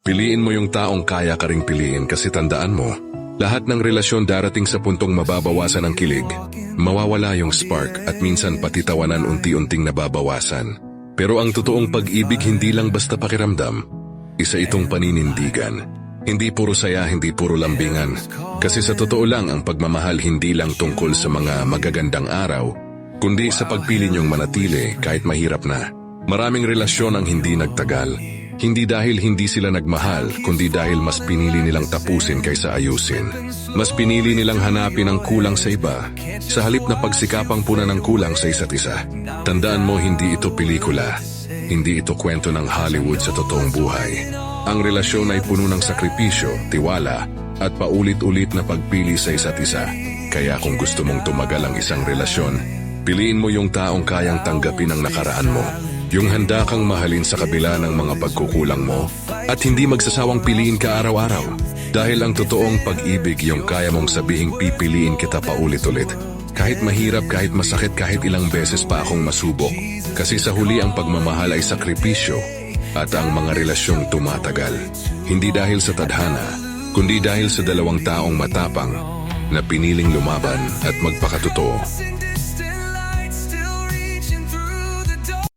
Piliin mo yung taong kaya ka ring piliin kasi tandaan mo, lahat ng relasyon darating sa puntong mababawasan ang kilig, mawawala yung spark at minsan pati tawanan unti-unting nababawasan. Pero ang totoong pag-ibig hindi lang basta pakiramdam, isa itong paninindigan. Hindi puro saya, hindi puro lambingan. Kasi sa totoo lang ang pagmamahal hindi lang tungkol sa mga magagandang araw, kundi sa pagpili niyong manatili kahit mahirap na. Maraming relasyon ang hindi nagtagal. Hindi dahil hindi sila nagmahal, kundi dahil mas pinili nilang tapusin kaysa ayusin. Mas pinili nilang hanapin ang kulang sa iba, sa halip na pagsikapang punan ng kulang sa isa't isa. Tandaan mo, hindi ito pelikula. Hindi ito kwento ng Hollywood sa totoong buhay. Ang relasyon ay puno ng sakripisyo, tiwala, at paulit-ulit na pagpili sa isa't isa. Kaya kung gusto mong tumagal ang isang relasyon, piliin mo yung taong kayang tanggapin ang nakaraan mo. Yung handa kang mahalin sa kabila ng mga pagkukulang mo at hindi magsasawang piliin ka araw-araw. Dahil ang totoong pag-ibig yung kaya mong sabihing pipiliin kita paulit-ulit. Kahit mahirap, kahit masakit, kahit ilang beses pa akong masubok. Kasi sa huli ang pagmamahal ay sakripisyo at ang mga relasyong tumatagal. Hindi dahil sa tadhana, kundi dahil sa dalawang taong matapang na piniling lumaban at magpakatotoo.